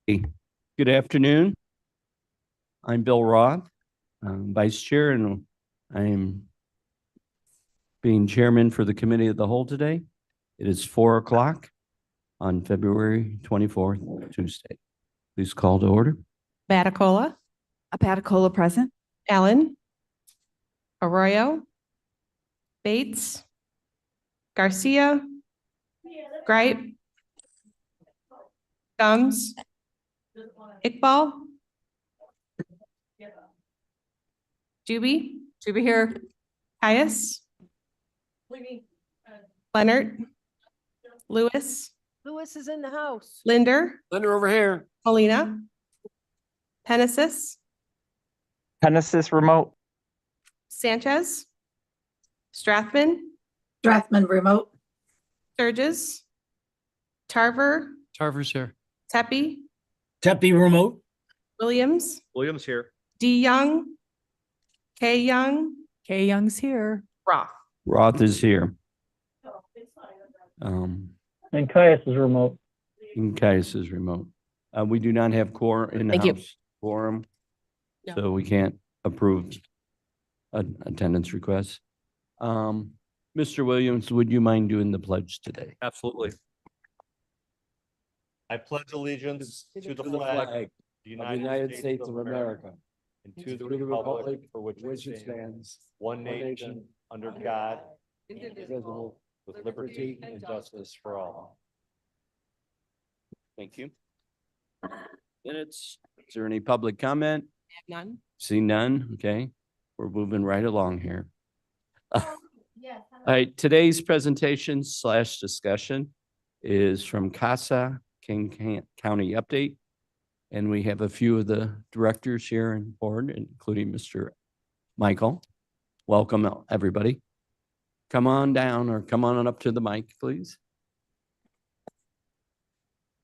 Good afternoon. I'm Bill Roth, Vice Chair, and I am being Chairman for the Committee of the Whole today. It is 4 o'clock on February 24th, Tuesday. Please call to order. Batacola, Apaticola present. Allen, Arroyo, Bates, Garcia, Gripe, Gums, Iqbal, Juby here, Caius, Leonard, Lewis, Lewis is in the house. Linder, Over here. Molina, Penesis, Genesis remote. Sanchez, Strathman, Strathman remote. Sturgis, Tarver, Tarver's here. Tepe, Tepe remote. Williams, Williams here. D. Young, K. Young, Kay Young's here. Roth. Roth is here. And Caius is remote. And Caius is remote. We do not have Thank you. in-house quorum, No. so we can't approve attendance requests. Mr. Williams, would you mind doing the pledge today? Absolutely. I pledge allegiance to the flag of the United States of America and to the republic for which it stands, one nation, under God, indivisible, with liberty and justice for all. Thank you. Minutes. Is there any public comment? None. See none? Okay, we're moving right along here. All right, today's presentation / discussion is from CASA, King County Update. And we have a few of the directors here on board, including Mr. Michael. Welcome, everybody. Come on down or come on up to the mic, please.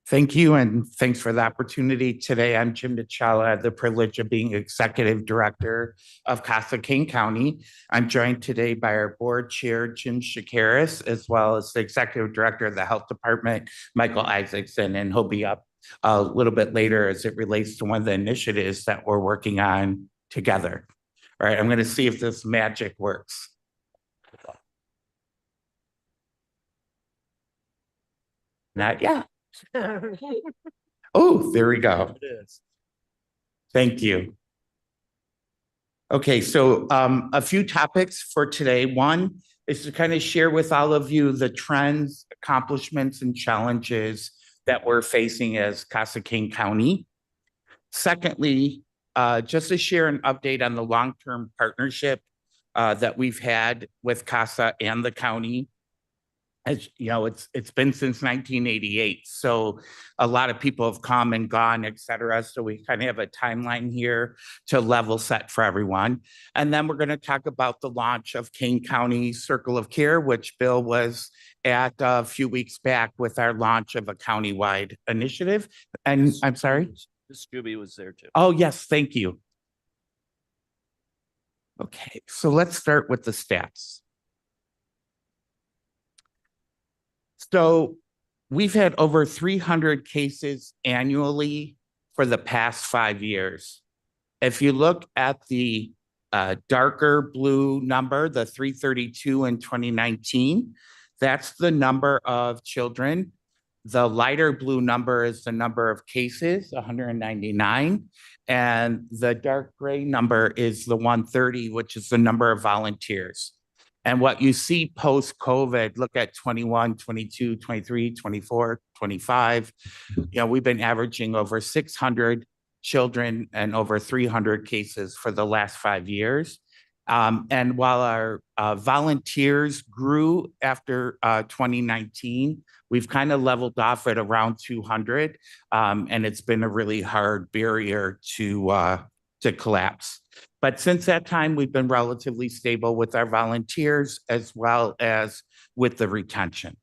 Thank you, and thanks for the opportunity today. I'm Jim DeCella. I have the privilege of being Executive Director of CASA King County. I'm joined today by our Board Chair, Jim Shakaris, as well as the Executive Director of the Health Department, Michael Isaacson, and he'll be up a little bit later as it relates to one of the initiatives that we're working on together. All right, I'm going to see if this magic works. Not yet. Oh, there we go. It is. Thank you. Okay, so a few topics for today. One is to kind of share with all of you the trends, accomplishments, and challenges that we're facing as CASA King County. Secondly, just to share an update on the long-term partnership that we've had with CASA and the county. As you know, it's been since 1988. So a lot of people have come and gone, et cetera. So we kind of have a timeline here to level set for everyone. And then we're going to talk about the launch of King County Circle of Care, which Bill was at a few weeks back with our launch of a countywide initiative. And I'm sorry? Ms. Juby was there too. Oh, yes, thank you. Okay, so let's start with the stats. So we've had over 300 cases annually for the past 5 years. If you look at the darker blue number, the 332 in 2019, that's the number of children. The lighter blue number is the number of cases, 199. And the dark gray number is the 130, which is the number of volunteers. And what you see post-COVID, look at 21, 22, 23, 24, 25. You know, we've been averaging over 600 children and over 300 cases for the last 5 years. And while our volunteers grew after 2019, we've kind of leveled off at around 200. And it's been a really hard barrier to collapse. But since that time, we've been relatively stable with our volunteers as well as with the retention.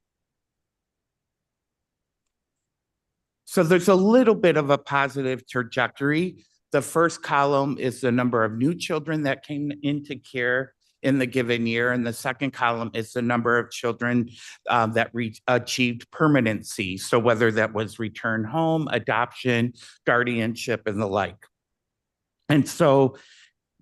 So there's a little bit of a positive trajectory. The first column is the number of new children that came into care in the given year. And the second column is the number of children that achieved permanency. So whether that was return home, adoption, guardianship, and the like. And so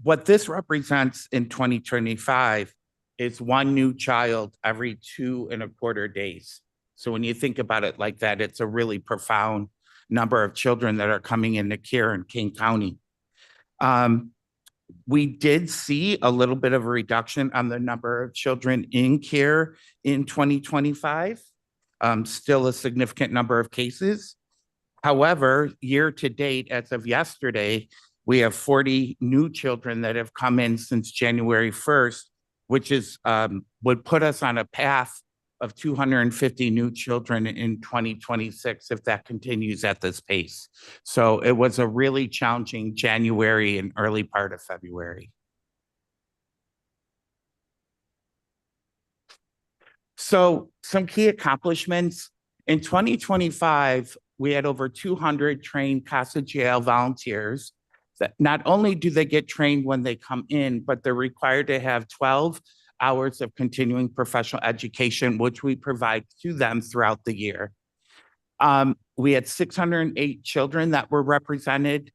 what this represents in 2025 is one new child every 2.25 days. So when you think about it like that, it's a really profound number of children that are coming into care in Kane County. We did see a little bit of a reduction on the number of children in care in 2025, still a significant number of cases. However, year to date, as of yesterday, we have 40 new children that have come in since January 1st, which is would put us on a path of 250 new children in 2026 if that continues at this pace. So it was a really challenging January and early part of February. So some key accomplishments. In 2025, we had over 200 trained CASA GL volunteers that not only do they get trained when they come in, but they're required to have 12 hours of continuing professional education, which we provide to them throughout the year. We had 608 children that were represented,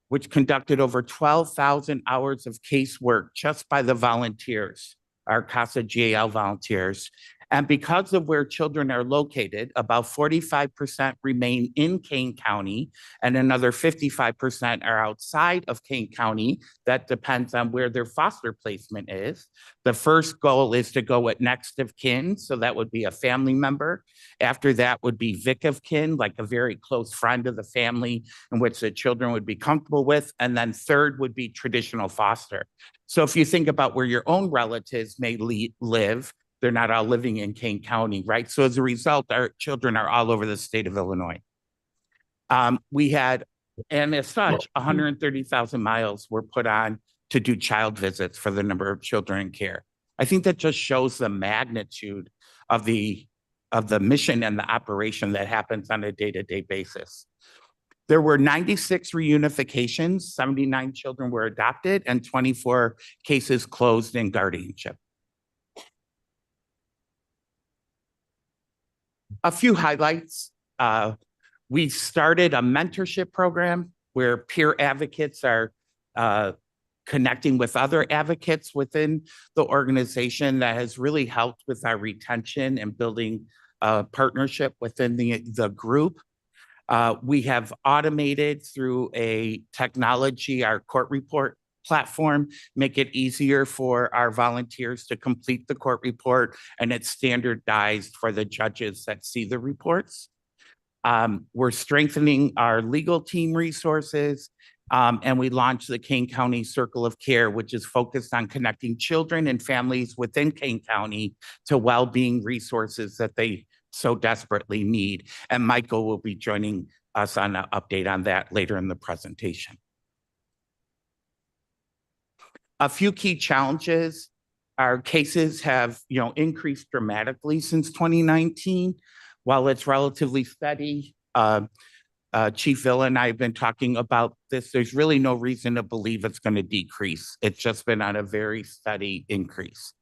which conducted over 12,000 hours of casework just by the volunteers, our CASA GAL volunteers. And because of where children are located, about 45% remain in Kane County and another 55% are outside of Kane County. That depends on where their foster placement is. The first goal is to go at next of kin, so that would be a family member. After that would be Vic of kin, like a very close friend of the family in which the children would be comfortable with. And then third would be traditional foster. So if you think about where your own relatives may live, they're not all living in Kane County, right? So as a result, our children are all over the state of Illinois. We had, and as such, 130,000 miles were put on to do child visits for the number of children in care. I think that just shows the magnitude of the mission and the operation that happens on a day-to-day basis. There were 96 reunifications, 79 children were adopted, and 24 cases closed in guardianship. A few highlights. We started a mentorship program where peer advocates are connecting with other advocates within the organization that has really helped with our retention and building a partnership within the group. We have automated through a technology, our court report platform, make it easier for our volunteers to complete the court report, and it's standardized for the judges that see the reports. We're strengthening our legal team resources, and we launched the Kane County Circle of Care, which is focused on connecting children and families within Kane County to well-being resources that they so desperately need. And Michael will be joining us on an update on that later in the presentation. A few key challenges. Our cases have, increased dramatically since 2019. While it's relatively steady, Chief Villa and I have been talking about this. There's really no reason to believe it's going to decrease. It's just been on a very steady increase.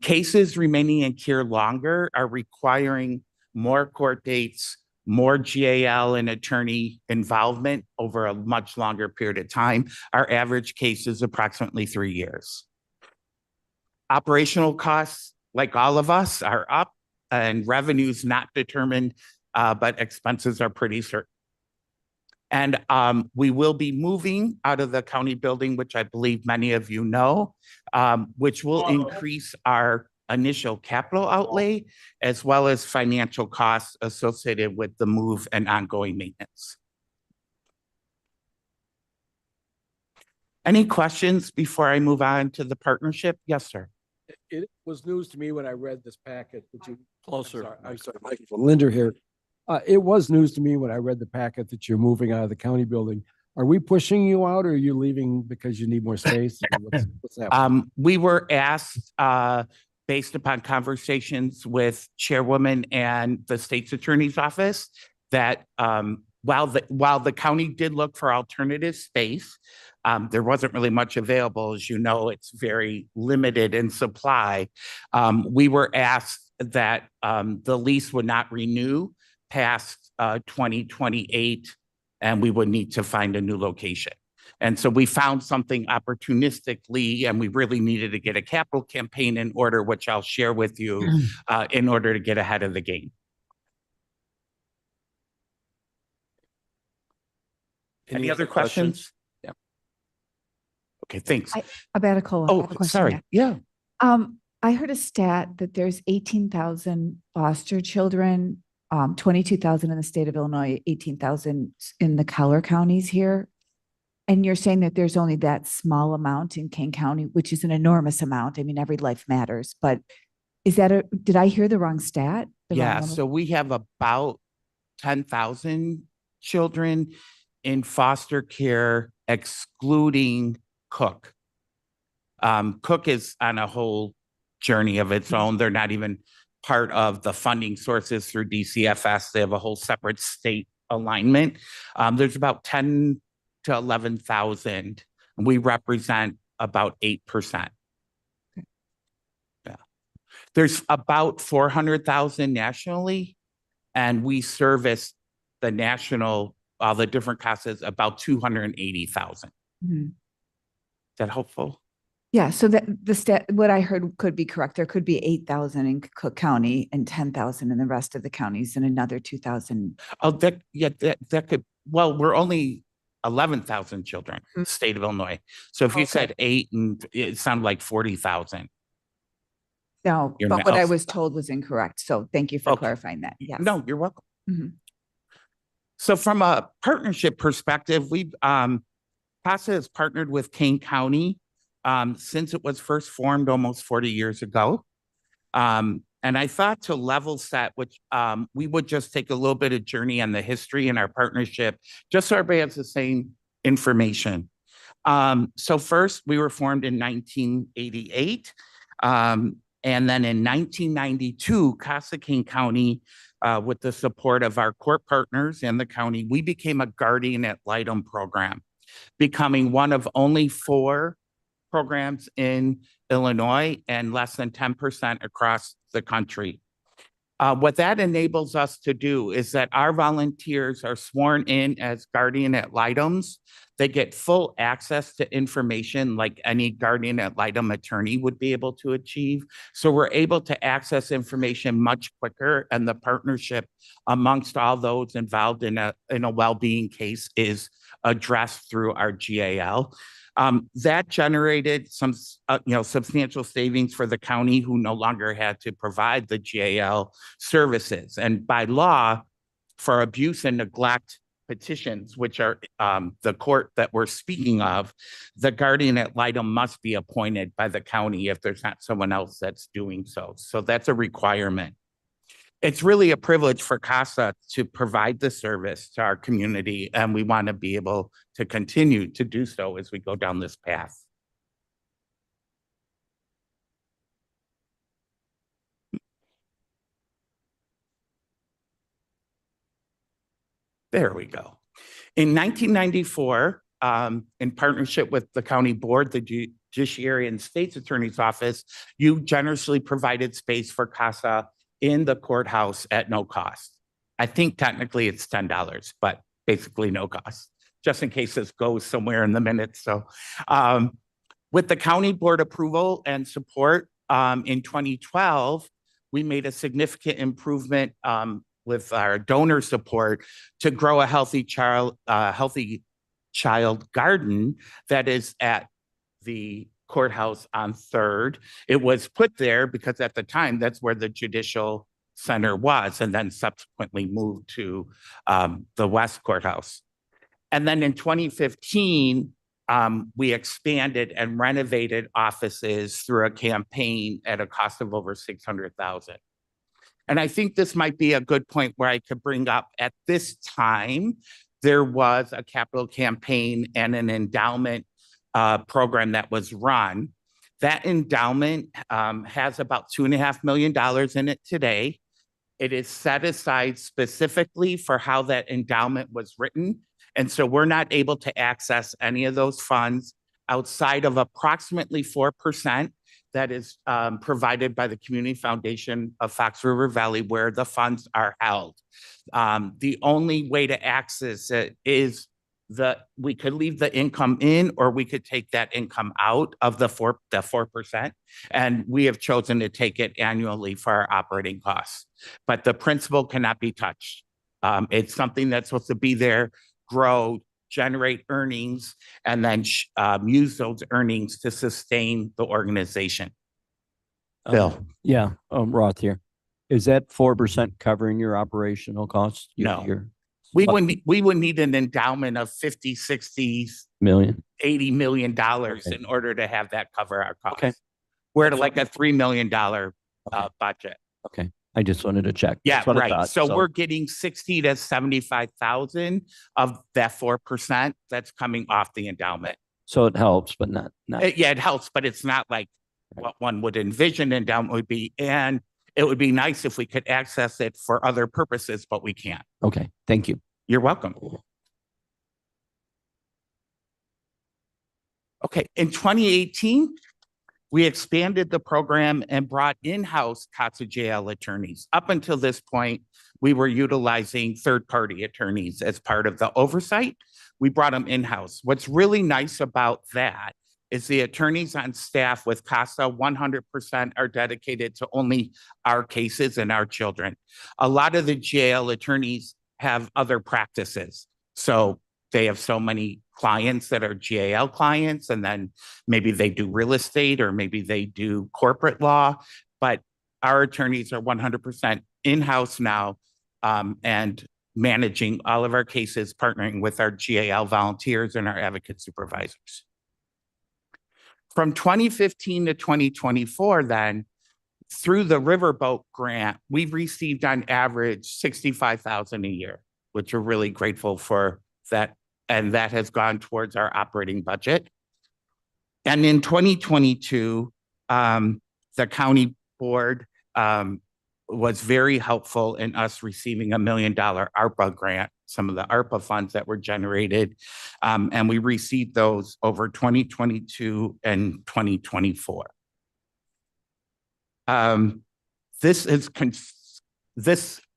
Cases remaining in care longer are requiring more court dates, more GAL and attorney involvement over a much longer period of time. Our average case is approximately 3 years. Operational costs, like all of us, are up, and revenues not determined, but expenses are pretty certain. And we will be moving out of the county building, which I believe many of you know, which will increase our initial capital outlay, as well as financial costs associated with the move and ongoing maintenance. Any questions before I move on to the partnership? Yes, sir. It was news to me when I read this packet that you. Closer. I'm sorry, Michael Linder here. It was news to me when I read the packet that you're moving out of the county building. Are we pushing you out, or are you leaving because you need more space? What's happening? We were asked, based upon conversations with Chairwoman and the state's attorney's office, that while the county did look for alternative space, there wasn't really much available. As you know, it's very limited in supply. We were asked that the lease would not renew past 2028, and we would need to find a new location. And so we found something opportunistically, and we really needed to get a capital campaign in order, which I'll share with you in order to get ahead of the game. Any other questions? Yeah. Okay, thanks. Abaticola. I have a Oh, question, sorry. Yeah. I heard a stat that there's 18,000 foster children, 22,000 in the state of Illinois, 18,000 in the Keller counties here. And you're saying that there's only that small amount in Kane County, which is an enormous amount. I mean, every life matters, but did I hear the wrong stat? The wrong Yeah, number? so we have about 10,000 children in foster care, excluding Cook. Cook is on a whole journey of its own. They're not even part of the funding sources through DCFS. They have a whole separate state alignment. There's about 10 to 11,000. We represent about 8%. Yeah. There's about 400,000 nationally, and we service the national, all the different CASAs, about 280,000. Mhm. Is that helpful? Yeah, so that the stat, what I heard could be correct. There could be 8,000 in Cook County and 10,000 in the rest of the counties and another 2,000. Oh, that could, well, we're only 11,000 children in the state of Illinois. So if you Okay. said 8, and it sounded like 40,000. No, You're but not- what I oh, was told was incorrect. So thank you for Okay. clarifying that. Yes. No, you're welcome. Mhm. So from a partnership perspective, we've, CASA has partnered with Kane County since it was first formed almost 40 years ago. And I thought to level set, which we would just take a little bit of journey on the history and our partnership, just so everybody has the same information. So first, we were formed in 1988. And then in 1992, CASA Kane County, with the support of our court partners and the county, we became a Guardian Ad Litem program, becoming one of only 4 programs in Illinois and less than 10% across the country. What that enables us to do is that our volunteers are sworn in as Guardian Ad Litems. They get full access to information like any Guardian Ad Litem attorney would be able to achieve. So we're able to access information much quicker, and the partnership amongst all those involved in a well-being case is addressed through our GAL. That generated some, substantial savings for the county, who no longer had to provide the GAL services. And by law, for abuse and neglect petitions, which are the court that we're speaking of, the Guardian Ad Litem must be appointed by the county if there's not someone else that's doing so. So that's a requirement. It's really a privilege for CASA to provide the service to our community, and we want to be able to continue to do so as we go down this path. There we go. In 1994, in partnership with the county board, the Judiciary and State's Attorney's Office, you generously provided space for CASA in the courthouse at no cost. I think technically it's $10, but basically no cost, just in case this goes somewhere in the minutes. So with the county board approval and support in 2012, we made a significant improvement with our donor support to grow a healthy child garden that is at the courthouse on 3rd. It was put there because at the time that's where the judicial center was, and then subsequently moved to the West Courthouse. And then in 2015, we expanded and renovated offices through a campaign at a cost of over $600,000. And I think this might be a good point where I could bring up, at this time, there was a capital campaign and an endowment program that was run. That endowment has about $2.5 million in it today. It is set aside specifically for how that endowment was written. And so we're not able to access any of those funds outside of approximately 4% that is provided by the Community Foundation of Fox River Valley, where the funds are held. The only way to access it is we could leave the income in, or we could take that income out of the 4%. And we have chosen to take it annually for our operating costs. But the principal cannot be touched. It's something that's supposed to be there, grow, generate earnings, and then use those earnings to sustain the organization. Bill? Yeah, Roth here. Is that 4% covering your operational costs? No. Your We would need an endowment of 50, 60, million? $80 million Okay. in order to have that cover our costs. Okay. We're at like a $3 million budget. Okay, I just wanted to check. Yeah, That's what I right. thought, So we're getting 60 to 75,000 of that 4% that's coming off the endowment. So it helps, but not. Yeah, it helps, but it's not like what one would envision endowment would be. And it would be nice if we could access it for other purposes, but we can't. Okay, thank you. You're welcome. Okay, in 2018, we expanded the program and brought in-house CASA JL attorneys. Up until this point, we were utilizing third-party attorneys as part of the oversight. We brought them in-house. What's really nice about that is the attorneys on staff with CASA 100% are dedicated to only our cases and our children. A lot of the JL attorneys have other practices. So they have so many clients that are GAL clients, and then maybe they do real estate, or maybe they do corporate law, but our attorneys are 100% in-house now, and managing all of our cases, partnering with our GAL volunteers and our advocate supervisors. From 2015 to 2024, then, through the Riverboat Grant, we've received on average $65,000 a year, which we're really grateful for that. And that has gone towards our operating budget. And in 2022, the county board was very helpful in us receiving $1 million ARPA grant, some of the ARPA funds that were generated. And we received those over 2022 and 2024.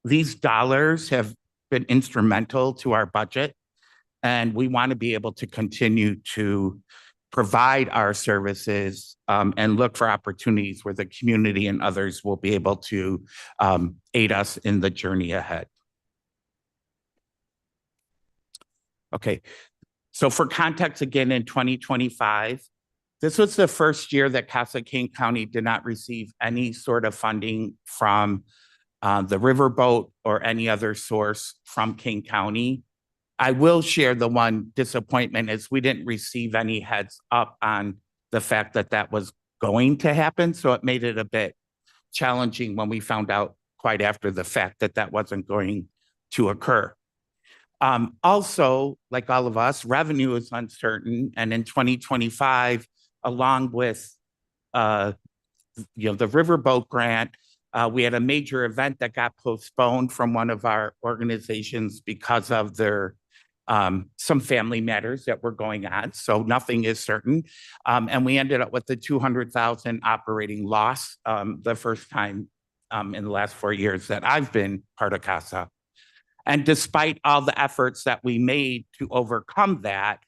These dollars have been instrumental to our budget, and we want to be able to continue to provide our services and look for opportunities where the community and others will be able to aid us in the journey ahead. Okay, so for context, again, in 2025, this was the first year that Casa King County did not receive any sort of funding from the Riverboat or any other source from King County. I will share the one disappointment is we didn't receive any heads up on the fact that that was going to happen. So it made it a bit challenging when we found out quite after the fact that that wasn't going to occur. Also, like all of us, revenue is uncertain. And in 2025, along with the Riverboat Grant, we had a major event that got postponed from one of our organizations because of their some family matters that were going on. So nothing is certain. And we ended up with the $200,000 operating loss the first time in the last 4 years that I've been part of CASA. And despite all the efforts that we made to overcome that,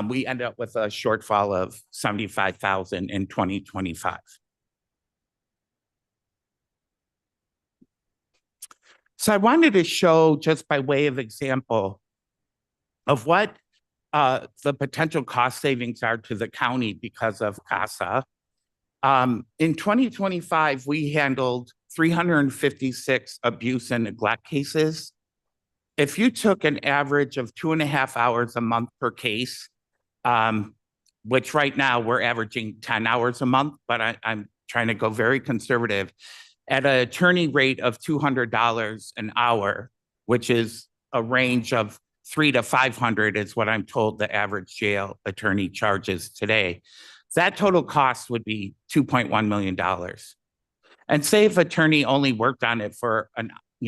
we ended up with a shortfall of $75,000 in 2025. So I wanted to show, just by way of example, of what the potential cost savings are to the county because of CASA. In 2025, we handled 356 abuse and neglect cases. If you took an average of 2.5 hours a month per case, which right now we're averaging 10 hours a month, but I'm trying to go very conservative, at an attorney rate of $200 an hour, which is a range of $300 to $500 is what I'm told the average jail attorney charges today. That total cost would be $2.1 million. And say if attorney only worked on it for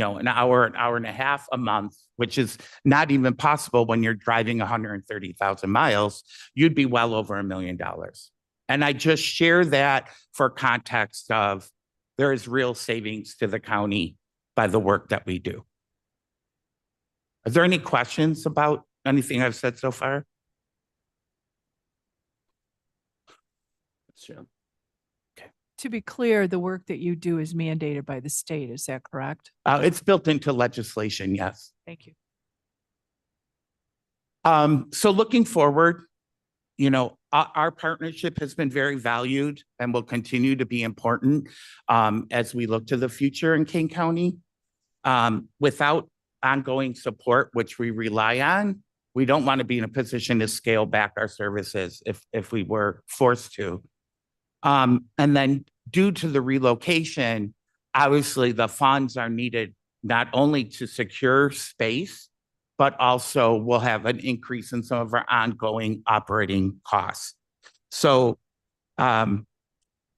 an hour and a half a month, which is not even possible when you're driving 130,000 miles, you'd be well over $1 million. And I just share that for context of there is real savings to the county by the work that we do. Are there any questions about anything I've said so far? Sure. To be clear, the work that you do is mandated by the state, is that correct? It's built into legislation, yes. Thank you. So looking forward, our partnership has been very valued and will continue to be important as we look to the future in Kane County. Without ongoing support, which we rely on, we don't want to be in a position to scale back our services if we were forced to. And then due to the relocation, obviously the funds are needed not only to secure space, but also we'll have an increase in some of our ongoing operating costs. So, and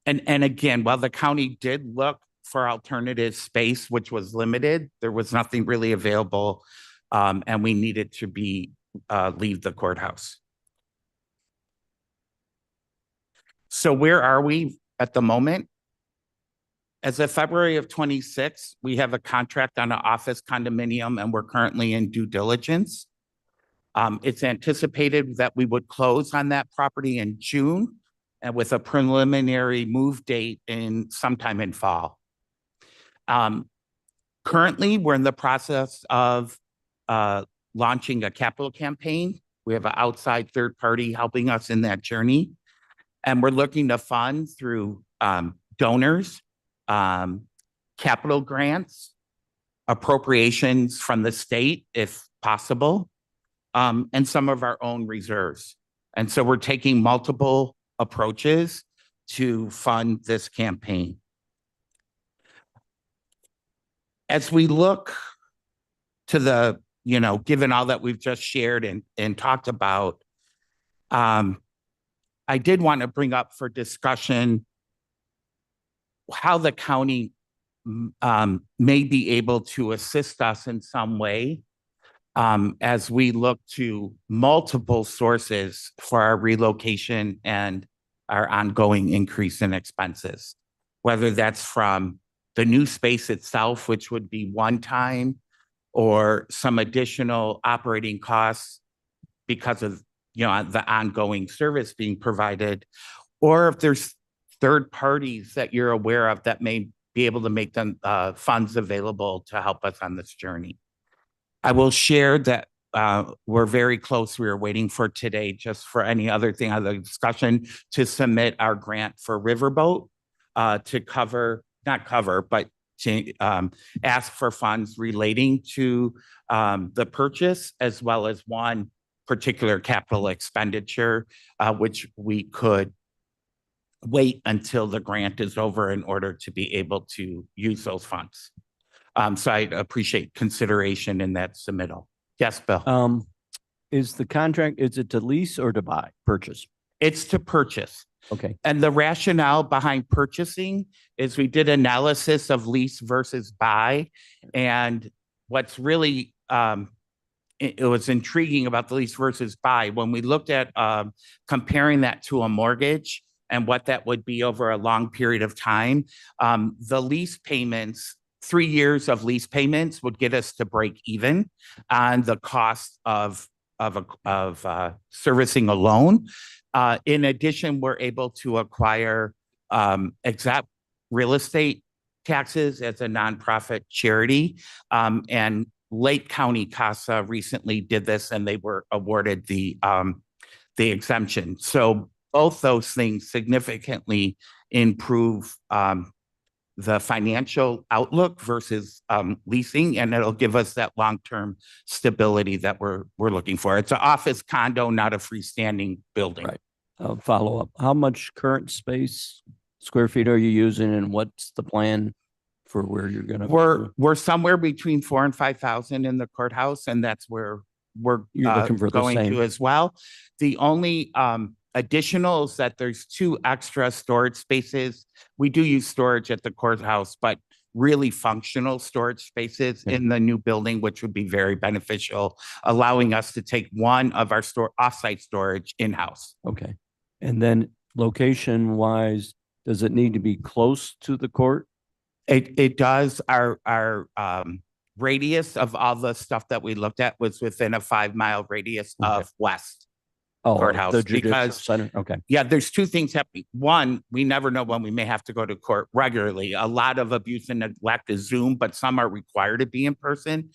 again, while the county did look for alternative space, which was limited, there was nothing really available, and we needed to leave the courthouse. So where are we at the moment? As of February of 26, we have a contract on an office condominium, and we're currently in due diligence. It's anticipated that we would close on that property in June, and with a preliminary move date sometime in fall. Currently, we're in the process of launching a capital campaign. We have an outside third party helping us in that journey. And we're looking to fund through donors, capital grants, appropriations from the state, if possible, and some of our own reserves. And so we're taking multiple approaches to fund this campaign. As we look to the, given all that we've just shared and talked about, I did want to bring up for discussion how the county may be able to assist us in some way as we look to multiple sources for our relocation and our ongoing increase in expenses, whether that's from the new space itself, which would be one time, or some additional operating costs because of the ongoing service being provided, or if there's third parties that you're aware of that may be able to make them funds available to help us on this journey. I will share that we're very close. We are waiting for today, just for any other thing on the discussion, to submit our grant for Riverboat to ask for funds relating to the purchase, as well as one particular capital expenditure, which we could wait until the grant is over in order to be able to use those funds. So I appreciate consideration in that submittal. Yes, Bill. Is the contract, is it to lease or to buy, purchase? It's to purchase. Okay. And the rationale behind purchasing is we did analysis of lease versus buy. And what's really, it was intriguing about the lease versus buy, when we looked at comparing that to a mortgage and what that would be over a long period of time, the lease payments, 3 years of lease payments would get us to break even on the cost of servicing a loan. In addition, we're able to acquire exempt real estate taxes as a nonprofit charity. And Lake County CASA recently did this, and they were awarded the exemption. So both those things significantly improve the financial outlook versus leasing, and it'll give us that long-term stability that we're looking for. It's an office condo, not a freestanding building. Right. Follow up. How much current space, square feet are you using, and what's the plan for where you're gonna? We're somewhere between 4,000 and 5,000 in the courthouse, and that's where we're You're looking for the going same. to as well. The only additional is that there's 2 extra storage spaces. We do use storage at the courthouse, but really functional storage spaces Okay. in the new building, which would be very beneficial, allowing us to take one of our offsite storage in-house. Okay. And then location wise, does it need to be close to the court? It does. Our radius of all the stuff that we looked at was within a 5-mile radius Okay. of West. Oh, Courthouse, the judicial because- center. Okay. Yeah, there's two things happening. One, we never know when we may have to go to court regularly. A lot of abuse and neglect is Zoom, but some are required to be in person.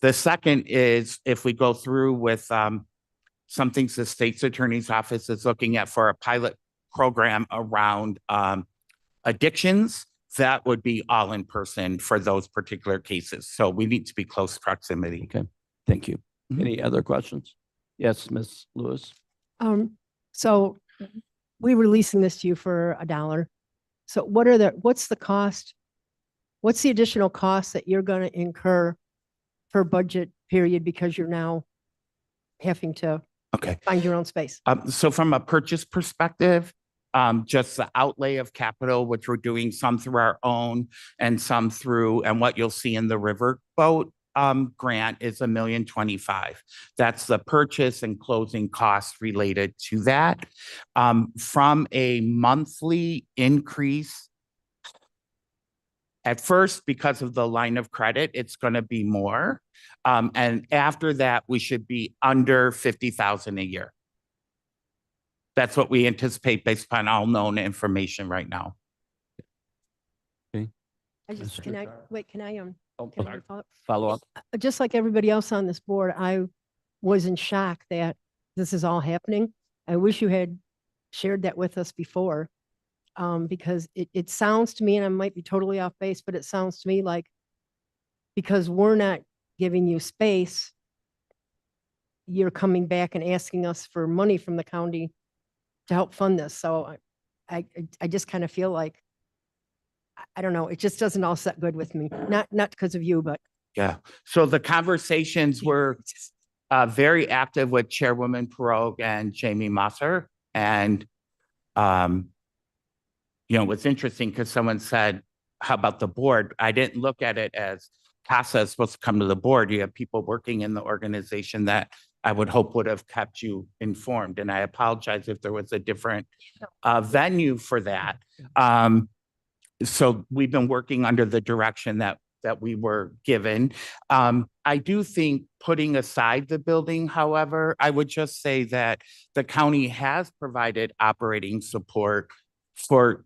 The second is if we go through with some things the state's attorney's office is looking at for a pilot program around addictions, that would be all in person for those particular cases. So we need to be close proximity. Okay. Thank you. Mhm. Any other questions? Yes, Ms. Lewis. So we're releasing this to you for $1. So what's the cost? What's the additional cost that you're going to incur per budget period because you're now having to Okay. find your own space? So from a purchase perspective, just the outlay of capital, which we're doing some through our own and some through, and what you'll see in the riverboat grant is $1,025,000. That's the purchase and closing costs related to that. From a monthly increase, at first, because of the line of credit, it's going to be more. And after that, we should be under 50,000 a year. That's what we anticipate based upon all known information right now. Mr. Can I, Carr. wait, can I, Oh, can I sorry. follow up? Follow up. Just like everybody else on this board, I was in shock that this is all happening. I wish you had shared that with us before. Because it sounds to me, and I might be totally off base, but it sounds to me like because we're not giving you space, you're coming back and asking us for money from the county to help fund this. So I just kind of feel like, I don't know, it just doesn't all set good with me. Not because of you, but Yeah. So the conversations were very active with Chairwoman Perogue and Jamie Mosser. And, it's interesting because someone said, how about the board? I didn't look at it as CASA is supposed to come to the board. You have people working in the organization that I would hope would have kept you informed. And I apologize if there was a different venue for that. So we've been working under the direction that we were given. I do think putting aside the building, however, I would just say that the county has provided operating support for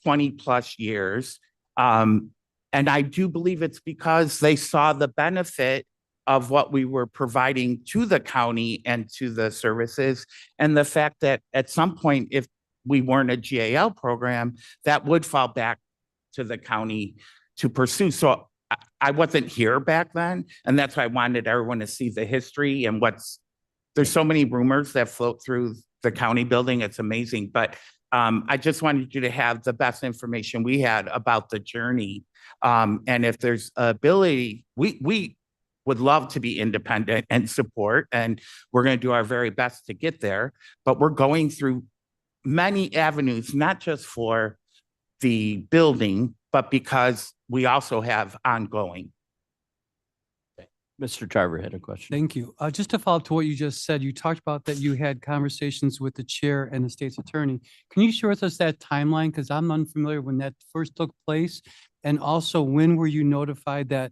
20 plus years. And I do believe it's because they saw the benefit of what we were providing to the county and to the services. And the fact that at some point, if we weren't a GAL program, that would fall back to the county to pursue. So I wasn't here back then. And that's why I wanted everyone to see the history and there's so many rumors that float through the county building. It's amazing. But I just wanted you to have the best information we had about the journey. And if there's ability, we would love to be independent and support, and we're going to do our very best to get there. But we're going through many avenues, not just for the building, but because we also have ongoing. Mr. Tarver had a question. Thank you. Just to follow up to what you just said, you talked about that you had conversations with the chair and the state's attorney. Can you share with us that timeline? Because I'm unfamiliar when that first took place. And also, when were you notified that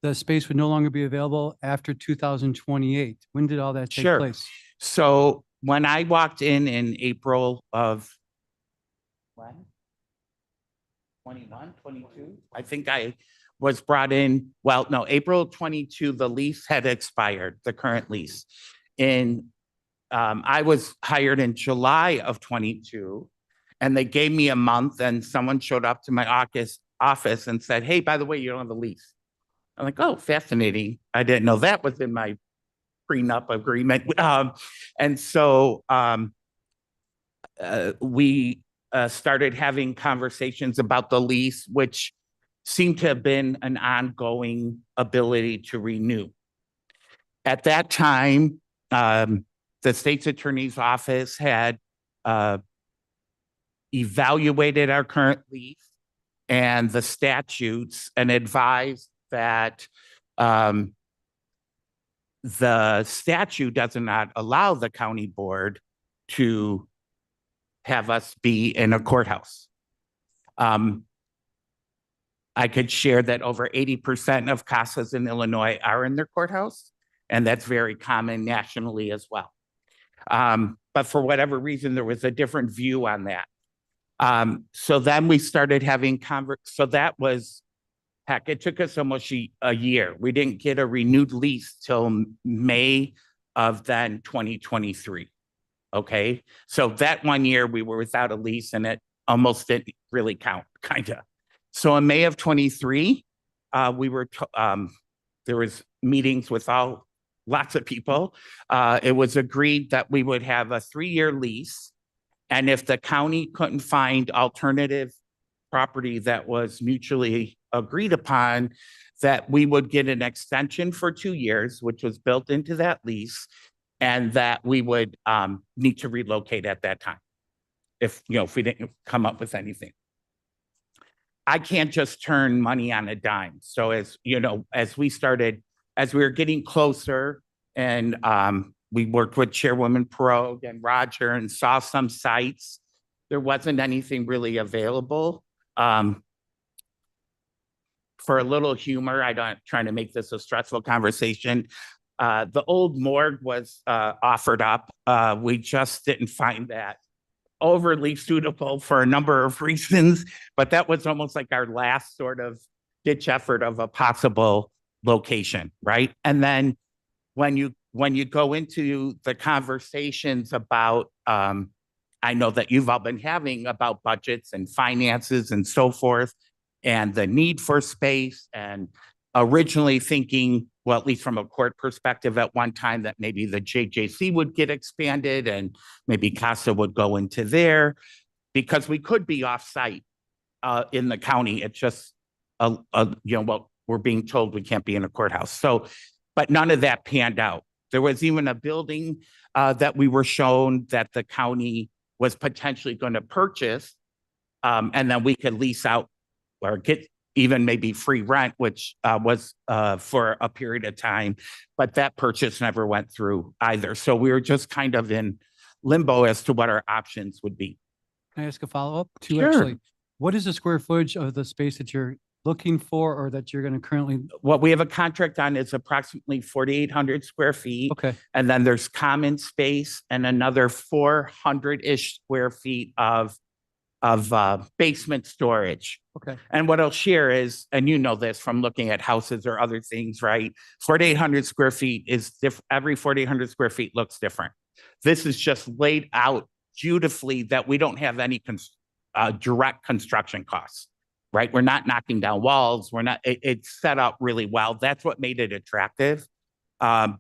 the space would no longer be available after 2028? When did all that take Sure. place? So when I walked in April of 21, 22, I think I was brought in, April 22, the lease had expired, the current lease. I was hired in July of 22, and they gave me a month, and someone showed up to my office and said, hey, by the way, you don't have a lease. I'm like, oh, fascinating. I didn't know that was in my prenup agreement. And so we started having conversations about the lease, which seemed to have been an ongoing ability to renew. At that time, the state's attorney's office had evaluated our current lease and the statutes and advised that the statute does not allow the county board to have us be in a courthouse. I could share that over 80% of CASAs in Illinois are in their courthouse, and that's very common nationally as well. But for whatever reason, there was a different view on that. So then we started having so that was, heck, it took us almost a year. We didn't get a renewed lease till May of then 2023. Okay, so that 1 year we were without a lease and it almost didn't really count, kind of. So in May of 23, we were, there was meetings with lots of people. It was agreed that we would have a 3-year lease. And if the county couldn't find alternative property that was mutually agreed upon, that we would get an extension for 2 years, which was built into that lease, and that we would need to relocate at that time if we didn't come up with anything. I can't just turn money on a dime. So as we were getting closer, and we worked with Chairwoman Perot and Roger and saw some sites, there wasn't anything really available. For a little humor, I'm not trying to make this a stressful conversation. The old morgue was offered up. We just didn't find that overly suitable for a number of reasons, but that was almost like our last sort of ditch effort of a possible location, right? And then when you go into the conversations about, I know that you've all been having about budgets and finances and so forth, and the need for space, and originally thinking, well, at least from a court perspective at one time, that maybe the JJC would get expanded and maybe CASA would go into there, because we could be off-site in the county. It's just, well, we're being told we can't be in a courthouse. So, but none of that panned out. There was even a building that we were shown that the county was potentially going to purchase, and then we could lease out or get even maybe free rent, which was for a period of time, but that purchase never went through either. So we were just kind of in limbo as to what our options would be. Can I ask a follow-up? Sure. What is the square footage of the space that you're looking for, or that you're going to currently? What we have a contract on is approximately 4,800 square feet. Okay. And then there's common space and another 400-ish square feet of basement storage. Okay. And what I'll share is, and you know this from looking at houses or other things, right? 4,800 square feet is every 4,800 square feet looks different. This is just laid out beautifully that we don't have any direct construction costs, right? We're not knocking down walls. It's set up really well. That's what made it attractive,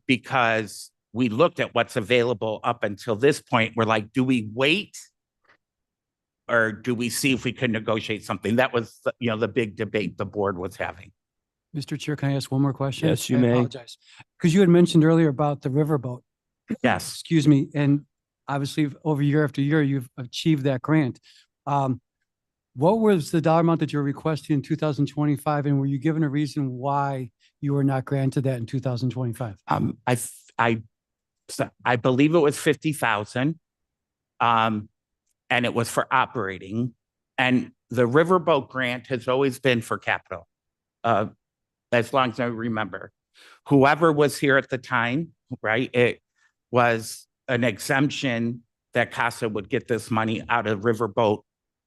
because we looked at what's available up until this point. We're like, do we wait? Or do we see if we could negotiate something? That was, the big debate the board was having. Mr. Chair, can I ask one more question? Yes, you I may. apologize. Because you had mentioned earlier about the riverboat. Yes. Excuse me. And obviously over year after year, you've achieved that grant. What was the dollar amount that you were requesting in 2025? And were you given a reason why you were not granted that in 2025? I believe it was 50,000. And it was for operating. And the riverboat grant has always been for capital, as long as I remember. Whoever was here at the time, right, it was an exemption that CASA would get this money out of riverboat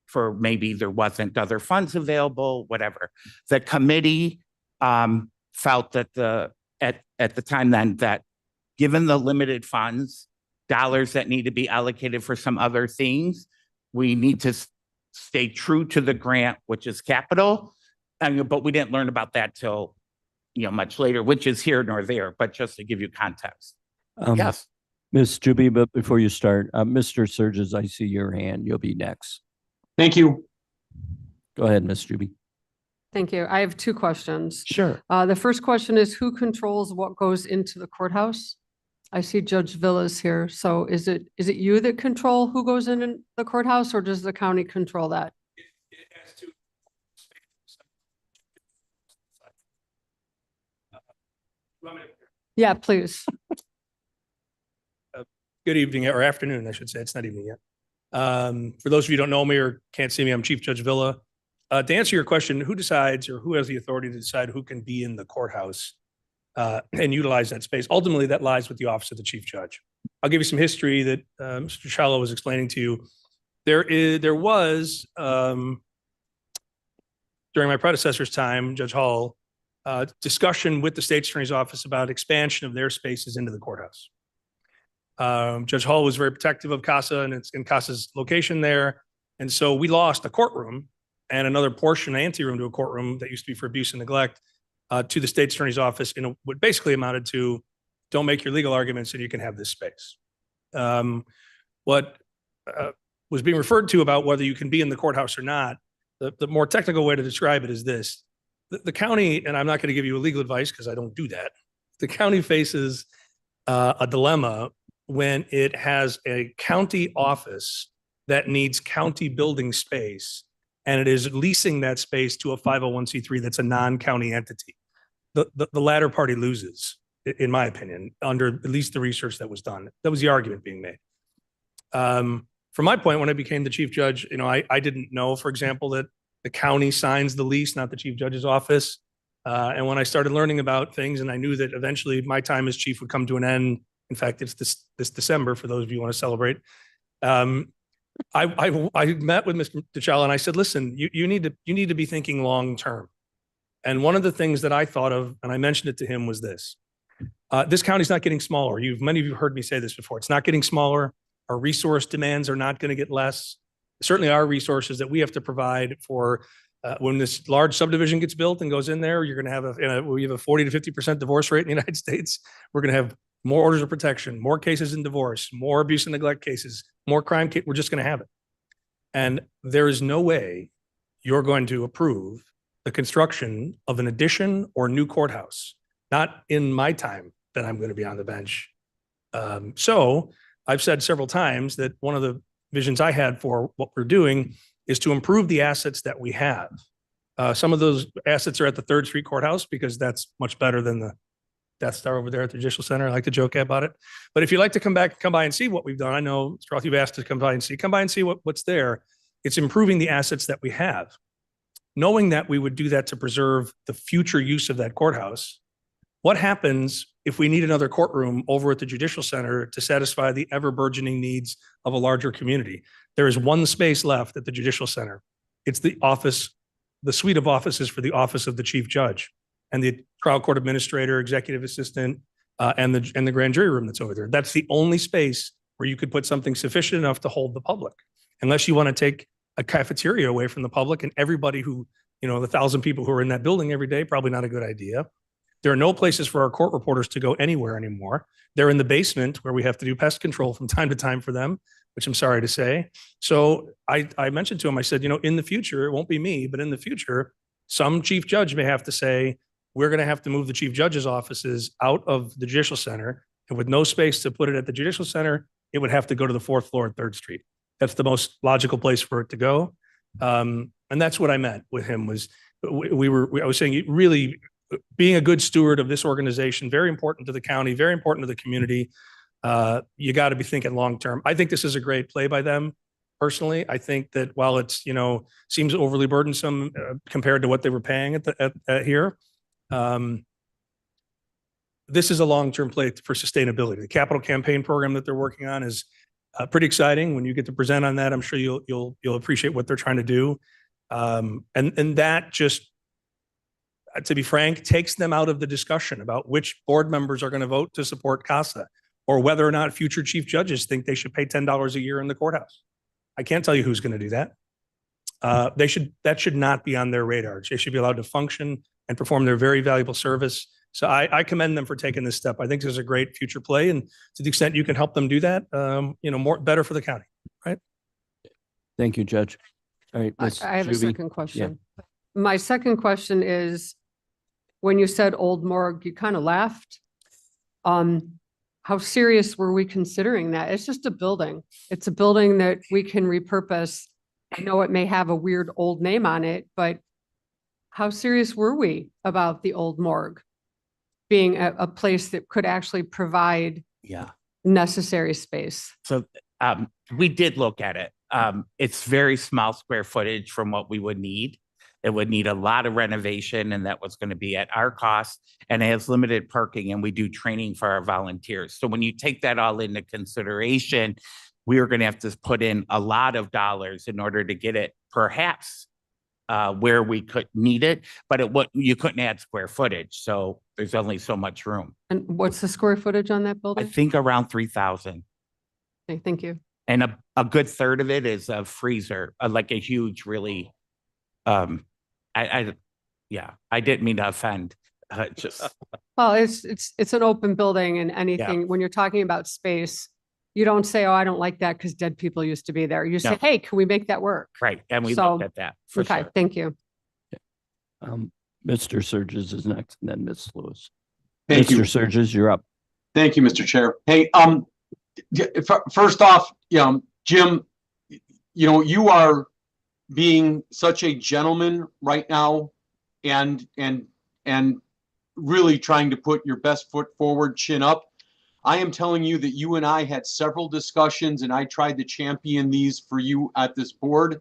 for maybe there wasn't other funds available, whatever. The committee felt that at the time then that given the limited funds, dollars that need to be allocated for some other things, we need to stay true to the grant, which is capital. But we didn't learn about that till much later, which is here nor there, but just to give you context. Yes. Ms. Juby, but before you start, Mr. Surges, I see your hand. You'll be next. Thank you. Go ahead, Ms. Juby. Thank you. I have 2 questions. Sure. The first question is, who controls what goes into the courthouse? I see Judge Villas here. So is it you that control who goes in the courthouse, or does the county control that? It has 2 Yeah, please. Good evening or afternoon, I should say. It's not evening yet. For those of you who don't know me or can't see me, I'm Chief Judge Villa. To answer your question, who decides or who has the authority to decide who can be in the courthouse and utilize that space? Ultimately, that lies with the Office of the Chief Judge. I'll give you some history that Mr. Shallow was explaining to you. There was, during my predecessor's time, Judge Hall, discussion with the State's Attorney's Office about expansion of their spaces into the courthouse. Judge Hall was very protective of CASA and it's in CASA's location there. And so we lost a courtroom and another portion, an anteroom to a courtroom that used to be for abuse and neglect to the State's Attorney's Office in what basically amounted to, don't make your legal arguments and you can have this space. What was being referred to about whether you can be in the courthouse or not, the more technical way to describe it is this. The county, and I'm not going to give you a legal advice because I don't do that. The county faces a dilemma when it has a county office that needs county building space and it is leasing that space to a 501c3 that's a non-county entity. The latter party loses, in my opinion, under at least the research that was done. That was the argument being made. From my point, when I became the chief judge, I didn't know, for example, that the county signs the lease, not the chief judge's office. And when I started learning about things and I knew that eventually my time as chief would come to an end, in fact, it's this December for those of you who want to celebrate. I met with Mr. Dichala and I said, listen, you need to be thinking long term. And one of the things that I thought of, and I mentioned it to him, was this. This county's not getting smaller. Many of you heard me say this before. It's not getting smaller. Our resource demands are not going to get less. Certainly our resources that we have to provide for when this large subdivision gets built and goes in there, you're going to have we have a 40 to 50% divorce rate in the United States. We're going to have more orders of protection, more cases in divorce, more abuse and neglect cases, more crime cases. We're just going to have it. And there is no way you're going to approve the construction of an addition or new courthouse, not in my time that I'm going to be on the bench. So I've said several times that one of the visions I had for what we're doing is to improve the assets that we have. Some of those assets are at the 3rd Street Courthouse because that's much better than the Death Star over there at the Judicial Center. I like to joke about it. But if you'd like to come by and see what we've done, I know, Mr. Roth, you've asked to come by and see what's there. It's improving the assets that we have. Knowing that we would do that to preserve the future use of that courthouse, what happens if we need another courtroom over at the Judicial Center to satisfy the ever burgeoning needs of a larger community? There is one space left at the Judicial Center. It's the suite of offices for the Office of the Chief Judge and the trial court administrator, executive assistant, and the grand jury room that's over there. That's the only space where you could put something sufficient enough to hold the public, unless you want to take a cafeteria away from the public and everybody who, the 1,000 people who are in that building every day, probably not a good idea. There are no places for our court reporters to go anywhere anymore. They're in the basement where we have to do pest control from time to time for them, which I'm sorry to say. So I mentioned to him, I said, in the future, it won't be me, but in the future, some chief judge may have to say, we're going to have to move the chief judge's offices out of the Judicial Center, and with no space to put it at the Judicial Center, it would have to go to the 4th floor at 3rd Street. That's the most logical place for it to go. And that's what I meant with him was I was saying really being a good steward of this organization, very important to the county, very important to the community. You got to be thinking long term. I think this is a great play by them. Personally, I think that while it's seems overly burdensome compared to what they were paying at here, this is a long-term play for sustainability. The capital campaign program that they're working on is pretty exciting. When you get to present on that, I'm sure you'll appreciate what they're trying to do. And that just, to be frank, takes them out of the discussion about which board members are going to vote to support CASA or whether or not future chief judges think they should pay $10 a year in the courthouse. I can't tell you who's going to do that. That should not be on their radar. They should be allowed to function and perform their very valuable service. So I commend them for taking this step. I think this is a great future play, and to the extent you can help them do that, better for the county, right? Thank you, Judge. All right, Ms. I have a Juby. second question. My second question is, when you said Old Morgue, you kind of laughed. How serious were we considering that? It's just a building. It's a building that we can repurpose. I know it may have a weird old name on it, but how serious were we about the Old Morgue? being a place that could actually provide Yeah. necessary space. So we did look at it. It's very small square footage from what we would need. It would need a lot of renovation, and that was going to be at our cost, and it has limited parking, and we do training for our volunteers. So when you take that all into consideration, we are going to have to put in a lot of dollars in order to get it perhaps where we could need it, but you couldn't add square footage. So there's only so much room. And what's the square footage on that I building? think around 3,000. Okay, thank you. And a good third of it is a freezer, like a huge, really, I didn't mean to offend. Just Well, it's an open building, and anything, when you're talking about space, you don't say, oh, I don't like that because dead people used to be there. You say, No. hey, can we make that work? right, and we So, looked at that for Okay, sure. thank you. Mr. Surges is next, and then Ms. Lewis. Thank you. Mr. Surges, you're up. Thank you, Mr. Chair. Hey, first off, Jim, you are being such a gentleman right now and really trying to put your best foot forward, chin up. I am telling you that you and I had several discussions, and I tried to champion these for you at this board.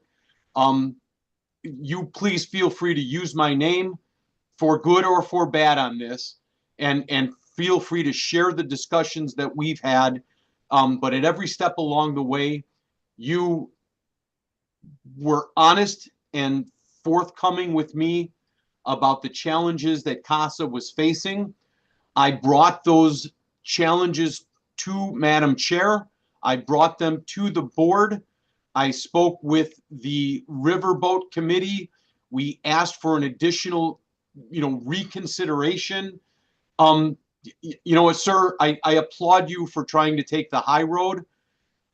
You please feel free to use my name for good or for bad on this, and feel free to share the discussions that we've had. But at every step along the way, you were honest and forthcoming with me about the challenges that CASA was facing. I brought those challenges to Madam Chair. I brought them to the board. I spoke with the Riverboat Committee. We asked for an additional, reconsideration. Sir, I applaud you for trying to take the high road,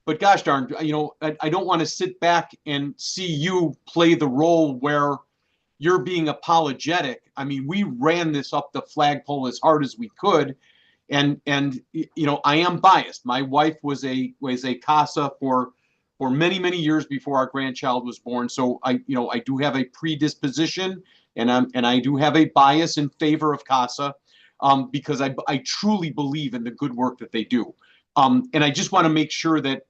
but gosh darn, I don't want to sit back and see you play the role where you're being apologetic. I mean, we ran this up the flagpole as hard as we could. And I am biased. My wife was a CASA for many, many years before our grandchild was born. So I do have a predisposition, and I do have a bias in favor of CASA, because I truly believe in the good work that they do. And I just want to make sure that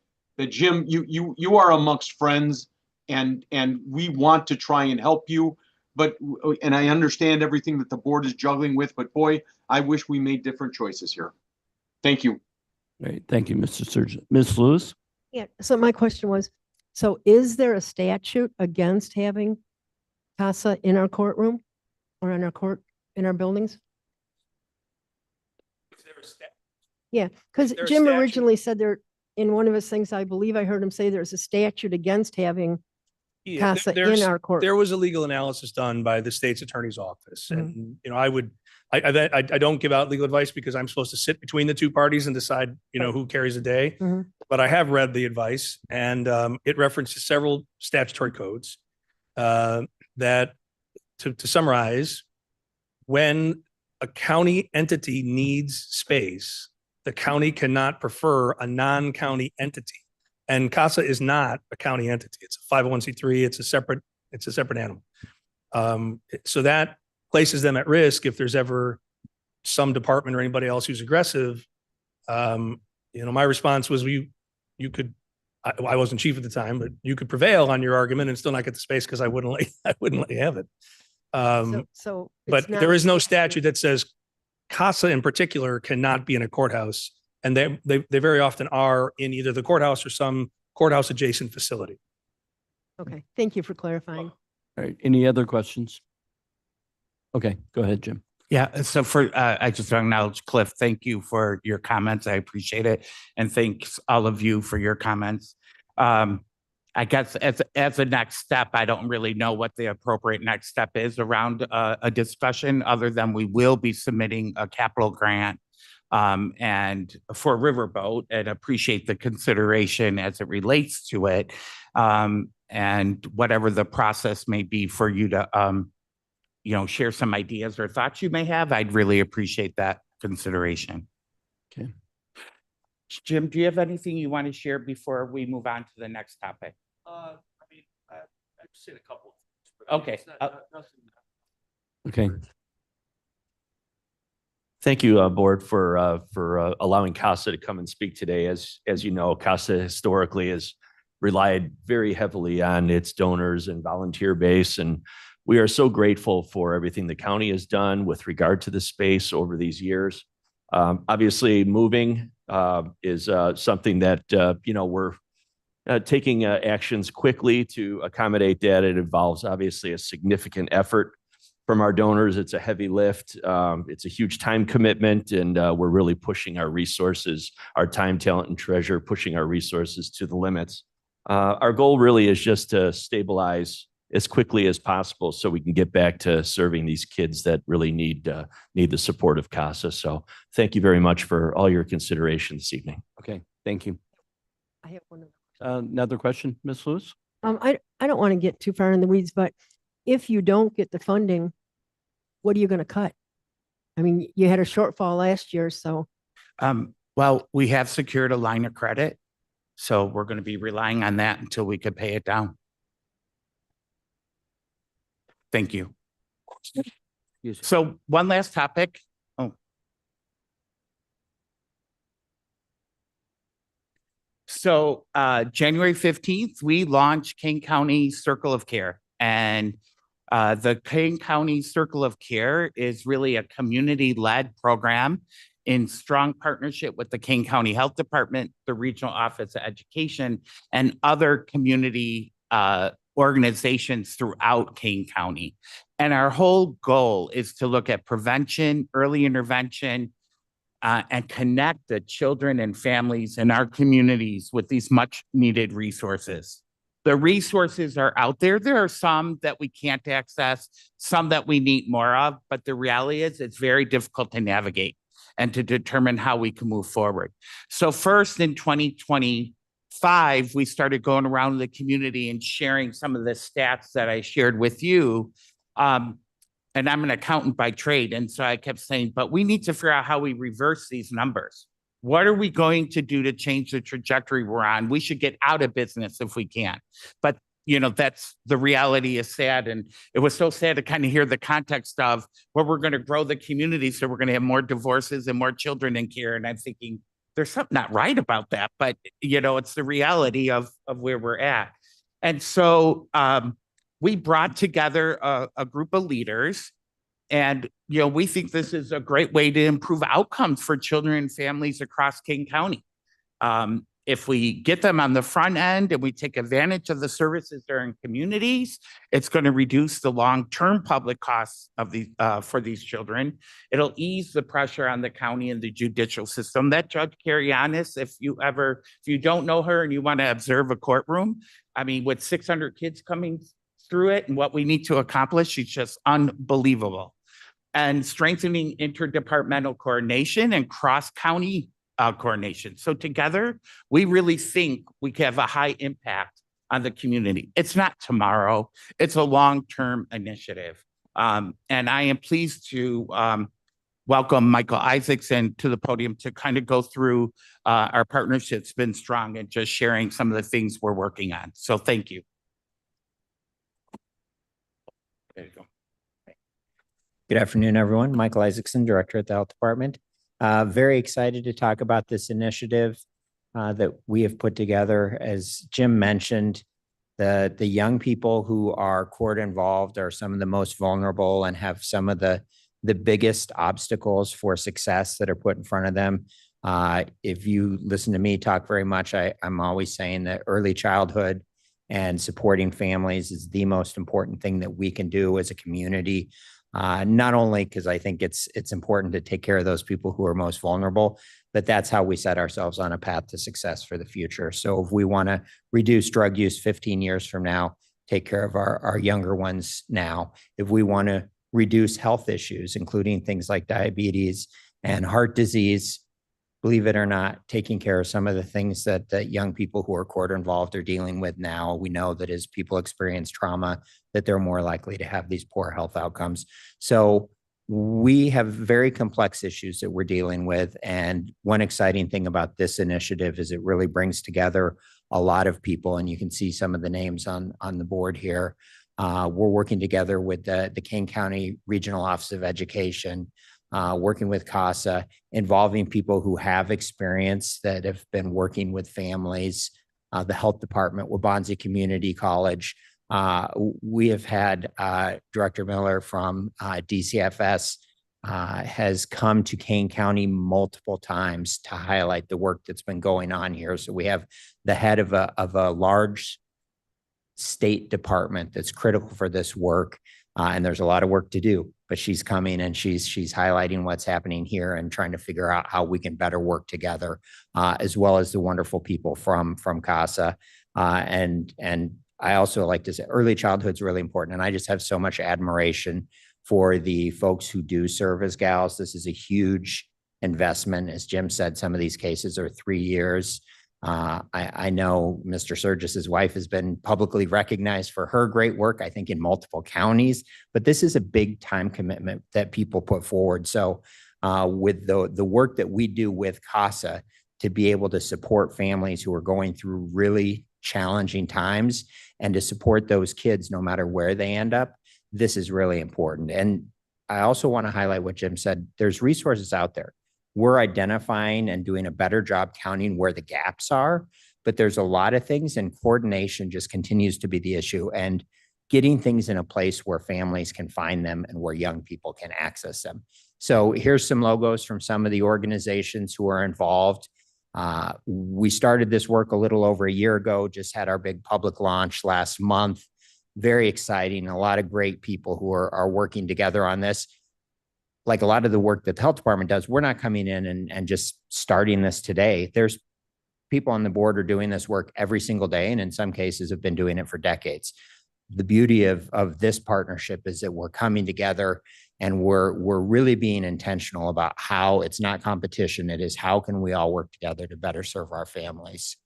Jim, you are amongst friends, and we want to try and help you. And I understand everything that the board is juggling with, but boy, I wish we made different choices here. Thank you. Great. Thank you, Mr. Surges. Ms. Lewis? Yeah, so my question was, so is there a statute against having CASA in our courtroom or in our buildings? Yeah, because there a Jim statute? originally said there, in one of his things, I believe I heard him say there's a statute against having Yeah, CASA in there's- our court. There was a legal analysis done by the state's attorney's office, and I don't give out legal advice because I'm supposed to sit between the two parties and decide who carries the day. Mhm. But I have read the advice, and it references several statutory codes that, to summarize, when a county entity needs space, the county cannot prefer a non-county entity. And CASA is not a county entity. It's a 501c3. It's a separate animal. So that places them at risk if there's ever some department or anybody else who's aggressive. My response was, I wasn't chief at the time, but you could prevail on your argument and still not get the space because I wouldn't let you have it. So But it's not there a is no statute that says CASA in particular cannot be in a courthouse. And they very often are in either the courthouse or some courthouse adjacent facility. Okay, thank you for clarifying. All right. Any other questions? Okay, go ahead, Jim. Yeah, so I just want to acknowledge Cliff. Thank you for your comments. I appreciate it. And thanks all of you for your comments. I guess as a next step, I don't really know what the appropriate next step is around a discussion, other than we will be submitting a capital grant and for Riverboat, and appreciate the consideration as it relates to it. And whatever the process may be for you to share some ideas or thoughts you may have, I'd really appreciate that consideration. Okay. Jim, do you have anything you want to share before we move on to the next topic? I've seen a couple. Okay. Okay. Thank you, Board, for allowing CASA to come and speak today. As you know, CASA historically has relied very heavily on its donors and volunteer base, and we are so grateful for everything the county has done with regard to the space over these years. Obviously, moving is something that we're taking actions quickly to accommodate that. It involves obviously a significant effort from our donors. It's a heavy lift. It's a huge time commitment, and we're really pushing our resources, our time, talent, and treasure, pushing our resources to the limits. Our goal really is just to stabilize as quickly as possible so we can get back to serving these kids that really need the support of CASA. So thank you very much for all your consideration this evening. Okay, thank you. I have one. Another question, Ms. Lewis? I don't want to get too far in the weeds, but if you don't get the funding, what are you going to cut? I mean, you had a shortfall last year, so. Well, we have secured a line of credit, so we're going to be relying on that until we can pay it down. Thank you. So one last topic. So January 15th, we launched Kane County Circle of Care. And the Kane County Circle of Care is really a community-led program in strong partnership with the Kane County Health Department, the Regional Office of Education, and other community organizations throughout Kane County. And our whole goal is to look at prevention, early intervention, and connect the children and families in our communities with these much needed resources. The resources are out there. There are some that we can't access, some that we need more of, but the reality is it's very difficult to navigate and to determine how we can move forward. So first in 2025, we started going around the community and sharing some of the stats that I shared with you. And I'm an accountant by trade. And so I kept saying, but we need to figure out how we reverse these numbers. What are we going to do to change the trajectory we're on? We should get out of business if we can. But, that's the reality is sad. And it was so sad to kind of hear the context of where we're going to grow the community. So we're going to have more divorces and more children in care. And I'm thinking there's something not right about that. But, it's the reality of where we're at. And so we brought together a group of leaders. And, we think this is a great way to improve outcomes for children and families across Kane County. If we get them on the front end and we take advantage of the services that are in communities, it's going to reduce the long-term public costs of for these children. It'll ease the pressure on the county and the judicial system. That Judge Karianis, if you don't know her and you want to observe a courtroom, I mean, with 600 kids coming through it and what we need to accomplish, she's just unbelievable. And strengthening interdepartmental coordination and cross-county coordination. So together, we really think we can have a high impact on the community. It's not tomorrow, it's a long-term initiative. And I am pleased to welcome Michael Isaacson to the podium to kind of go through our partnership's been strong and just sharing some of the things we're working on. So thank you. There you go. Good afternoon, everyone. Michael Isaacson, Director at the Health Department. Very excited to talk about this initiative that we have put together. As Jim mentioned, the young people who are court involved are some of the most vulnerable and have some of the biggest obstacles for success that are put in front of them. If you listen to me talk very much, I'm always saying that early childhood and supporting families is the most important thing that we can do as a community. Not only because I think it's important to take care of those people who are most vulnerable, but that's how we set ourselves on a path to success for the future. So if we want to reduce drug use 15 years from now, take care of our younger ones now. If we want to reduce health issues, including things like diabetes and heart disease, believe it or not, taking care of some of the things that young people who are court involved are dealing with now. We know that as people experience trauma, that they're more likely to have these poor health outcomes. So we have very complex issues that we're dealing with. And one exciting thing about this initiative is it really brings together a lot of people. And you can see some of the names on the board here. We're working together with the Kane County Regional Office of Education, working with CASA, involving people who have experience that have been working with families, the health department, Waubonsie Community College. We have had Director Miller from DCFS has come to Kane County multiple times to highlight the work that's been going on here. So we have the head of a large state department that's critical for this work. And there's a lot of work to do, but she's coming and she's highlighting what's happening here and trying to figure out how we can better work together, as well as the wonderful people from CASA. And I also like to say early childhood is really important. And I just have so much admiration for the folks who do serve as gals. This is a huge investment. As Jim said, some of these cases are 3 years. I know Mr. Surgis's wife has been publicly recognized for her great work, I think in multiple counties, but this is a big time commitment that people put forward. So with the work that we do with CASA to be able to support families who are going through really challenging times and to support those kids no matter where they end up, this is really important. And I also want to highlight what Jim said. There's resources out there. We're identifying and doing a better job counting where the gaps are, but there's a lot of things, and coordination just continues to be the issue, and getting things in a place where families can find them and where young people can access them. So here's some logos from some of the organizations who are involved. We started this work a little over a year ago, just had our big public launch last month. Very exciting. A lot of great people who are working together on this. Like a lot of the work that the health department does, we're not coming in and just starting this today. There's people on the board are doing this work every single day, and in some cases have been doing it for decades. The beauty of this partnership is that we're coming together and we're really being intentional about how it's not competition. It is how can we all work together to better serve our families.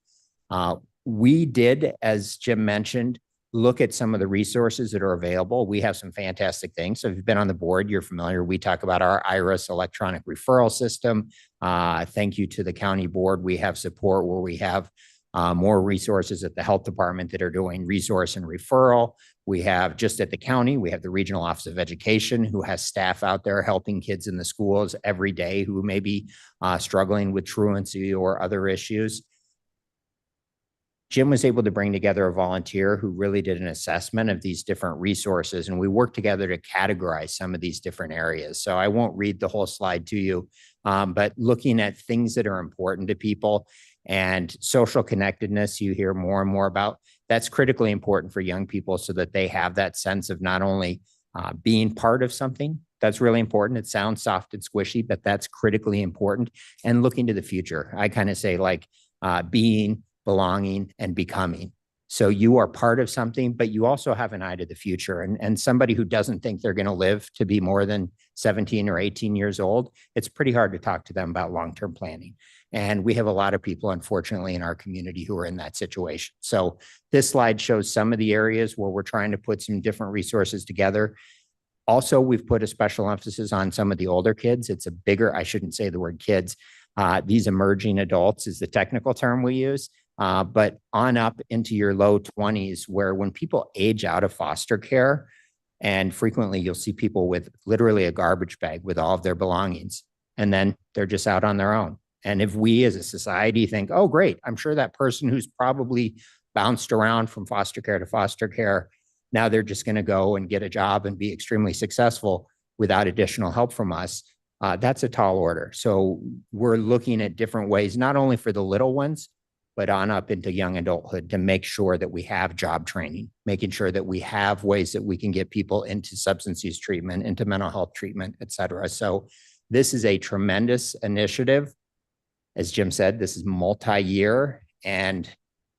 We did, as Jim mentioned, look at some of the resources that are available. We have some fantastic things. So if you've been on the board, you're familiar. We talk about our IRIS electronic referral system. Thank you to the county board. We have support where we have more resources at the health department that are doing resource and referral. We have just at the county, we have the Regional Office of Education who has staff out there helping kids in the schools every day who may be struggling with truancy or other issues. Jim was able to bring together a volunteer who really did an assessment of these different resources, and we worked together to categorize some of these different areas. So I won't read the whole slide to you, but looking at things that are important to people and social connectedness, you hear more and more about. That's critically important for young people so that they have that sense of not only being part of something. That's really important. It sounds soft and squishy, but that's critically important. And looking to the future, I kind of say like being, belonging, and becoming. So you are part of something, but you also have an eye to the future. And somebody who doesn't think they're going to live to be more than 17 or 18 years old, it's pretty hard to talk to them about long-term planning. And we have a lot of people, unfortunately, in our community who are in that situation. So this slide shows some of the areas where we're trying to put some different resources together. Also, we've put a special emphasis on some of the older kids. It's a bigger, I shouldn't say the word kids, these emerging adults is the technical term we use. But on up into your low 20s, where when people age out of foster care, and frequently you'll see people with literally a garbage bag with all of their belongings, and then they're just out on their own. And if we as a society think, oh, great, I'm sure that person who's probably bounced around from foster care to foster care, now they're just going to go and get a job and be extremely successful without additional help from us. That's a tall order. So we're looking at different ways, not only for the little ones, but on up into young adulthood to make sure that we have job training, making sure that we have ways that we can get people into substance use treatment, into mental health treatment, et cetera. So this is a tremendous initiative. As Jim said, this is multi-year, and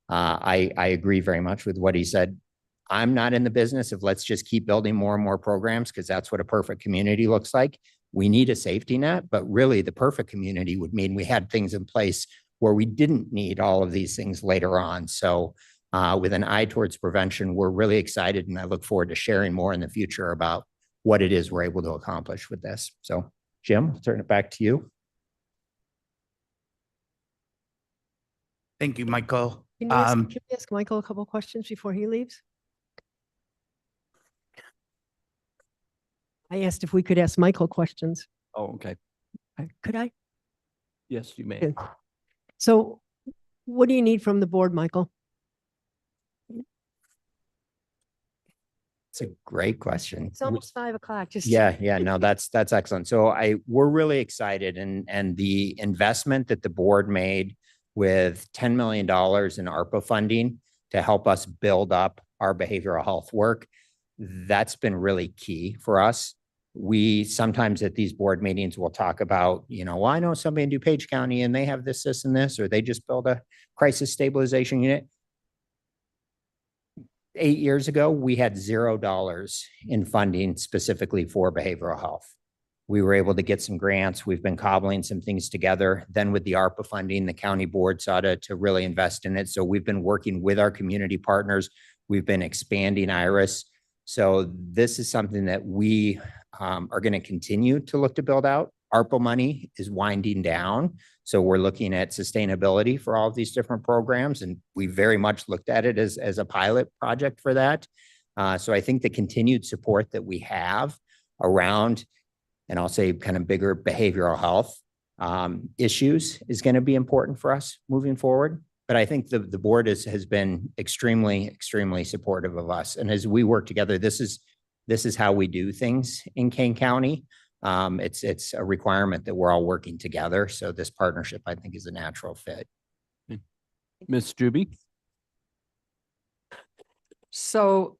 I agree very much with what he said. I'm not in the business of let's just keep building more and more programs because that's what a perfect community looks like. We need a safety net, but really the perfect community would mean we had things in place where we didn't need all of these things later on. So with an eye towards prevention, we're really excited, and I look forward to sharing more in the future about what it is we're able to accomplish with this. So Jim, I'll turn it back to you. Thank you, Michael. Can we ask Michael a couple questions before he leaves? I asked if we could ask Michael questions. Oh, okay. Could I? Yes, you may. Okay. So what do you need from the board, Michael? It's a great question. It's almost 5 o'clock. Just Yeah, no, that's excellent. So we're really excited and the investment that the board made with $10 million in ARPA funding to help us build up our behavioral health work, that's been really key for us. We sometimes at these board meetings will talk about, well, I know somebody in DuPage County and they have this, and this, or they just built a crisis stabilization unit. 8 years ago, we had $0 in funding specifically for behavioral health. We were able to get some grants. We've been cobbling some things together. Then with the ARPA funding, the county board sought to really invest in it. So we've been working with our community partners. We've been expanding IRIS. So this is something that we are going to continue to look to build out. ARPA money is winding down. So we're looking at sustainability for all of these different programs. And we very much looked at it as a pilot project for that. So I think the continued support that we have around, and I'll say kind of bigger behavioral health issues is going to be important for us moving forward. But I think the board has been extremely supportive of us. And as we work together, this is how we do things in Kane County. It's a requirement that we're all working together. So this partnership, I think, is a natural fit. Ms. Juby? So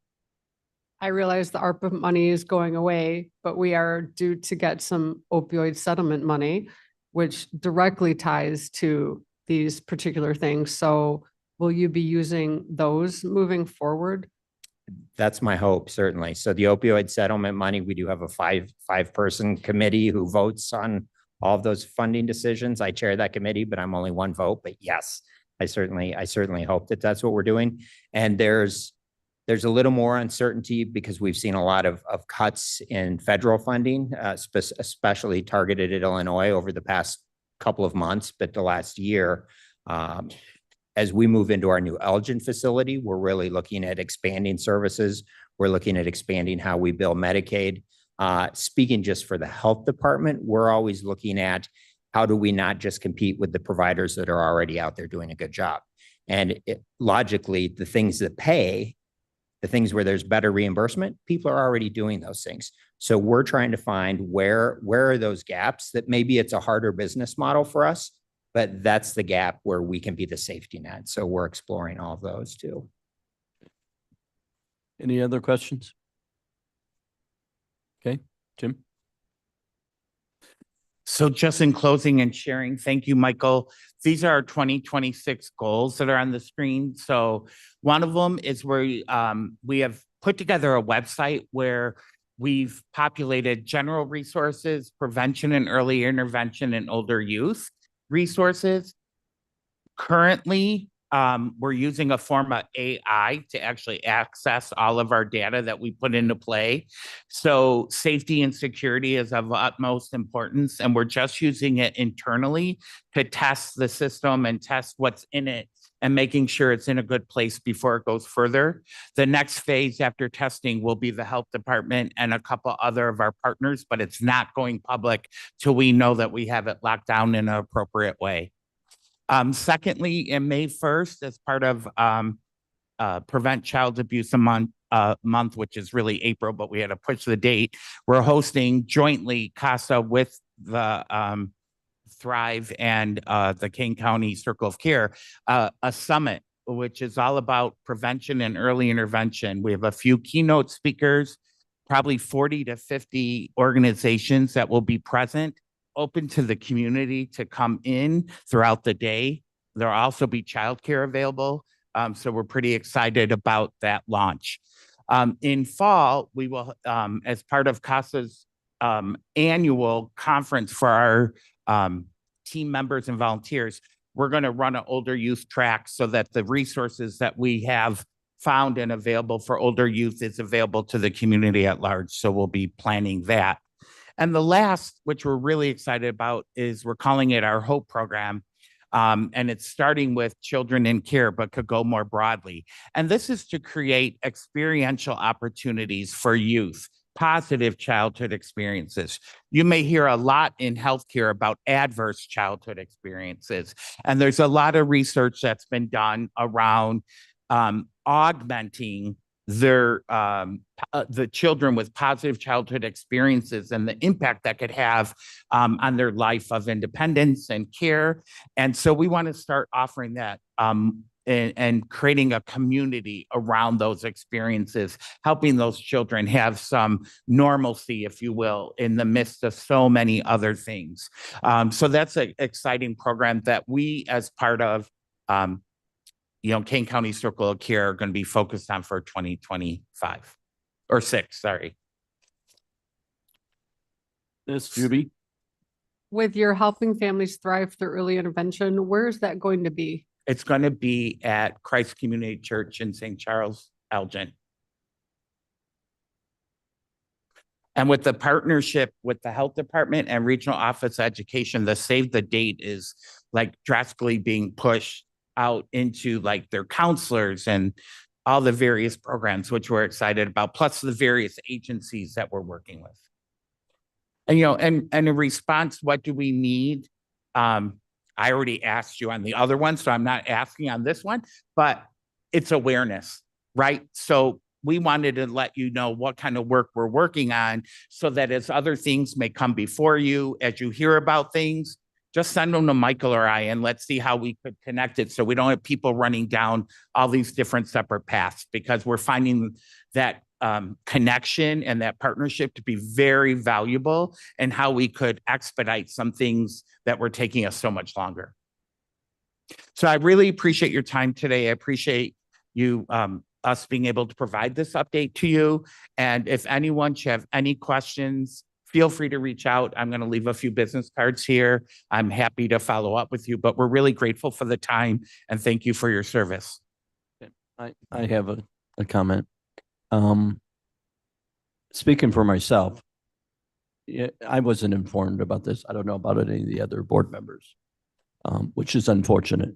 I realize the ARPA money is going away, but we are due to get some opioid settlement money, which directly ties to these particular things. So will you be using those moving forward? That's my hope, certainly. So the opioid settlement money, we do have a five-person committee who votes on all of those funding decisions. I chair that committee, but I'm only one vote. But yes, I certainly hope that that's what we're doing. And there's a little more uncertainty because we've seen a lot of cuts in federal funding, especially targeted at Illinois over the past couple of months, but the last year. As we move into our new Elgin facility, we're really looking at expanding services. We're looking at expanding how we bill Medicaid. Speaking just for the health department, we're always looking at how do we not just compete with the providers that are already out there doing a good job. And logically, the things that pay, the things where there's better reimbursement, people are already doing those things. So we're trying to find where are those gaps that maybe it's a harder business model for us, but that's the gap where we can be the safety net. So we're exploring all of those too. Any other questions? Okay, Jim? So just in closing and sharing, thank you, Michael. These are our 2026 goals that are on the screen. So one of them is where we have put together a website where we've populated general resources, prevention and early intervention in older youth resources. Currently, we're using a form of AI to actually access all of our data that we put into play. So safety and security is of utmost importance, and we're just using it internally to test the system and test what's in it and making sure it's in a good place before it goes further. The next phase after testing will be the health department and a couple other of our partners, but it's not going public till we know that we have it locked down in an appropriate way. Secondly, in May 1st, as part of Prevent Child Abuse month, which is really April, but we had to push the date, we're hosting jointly CASA with the Thrive and the Kane County Circle of Care, a summit, which is all about prevention and early intervention. We have a few keynote speakers, probably 40 to 50 organizations that will be present, open to the community to come in throughout the day. There'll also be childcare available. So we're pretty excited about that launch. In fall, we will, as part of CASA's annual conference for our team members and volunteers, we're going to run an older youth track so that the resources that we have found and available for older youth is available to the community at large. So we'll be planning that. And the last, which we're really excited about, is we're calling it our HOPE program. And it's starting with children in care, but could go more broadly. And this is to create experiential opportunities for youth positive childhood experiences. You may hear a lot in healthcare about adverse childhood experiences. And there's a lot of research that's been done around augmenting the children with positive childhood experiences and the impact that could have on their life of independence and care. And so we want to start offering that and creating a community around those experiences, helping those children have some normalcy, if you will, in the midst of so many other things. So that's an exciting program that we, as part of Kane County Circle of Care, are going to be focused on for 2025 or 6, sorry. Ms. Juby? With your Helping Families Thrive Through Early Intervention, where is that going to be? It's going to be at Christ Community Church in St. Charles, Elgin. And with the partnership with the Health Department and Regional Office of Education, the save the date is like drastically being pushed out into like their counselors and all the various programs, which we're excited about, plus the various agencies that we're working with. And, and in response, what do we need? I already asked you on the other one, so I'm not asking on this one, but it's awareness, right? So we wanted to let you know what kind of work we're working on so that as other things may come before you, as you hear about things, just send them to Michael or I, and let's see how we could connect it so we don't have people running down all these different separate paths, because we're finding that connection and that partnership to be very valuable, and how we could expedite some things that were taking us so much longer. So I really appreciate your time today. I appreciate you, us being able to provide this update to you. And if anyone should have any questions, feel free to reach out. I'm going to leave a few business cards here. I'm happy to follow up with you, but we're really grateful for the time and thank you for your service. I have a comment. Speaking for myself, I wasn't informed about this. I don't know about any of the other board members, which is unfortunate.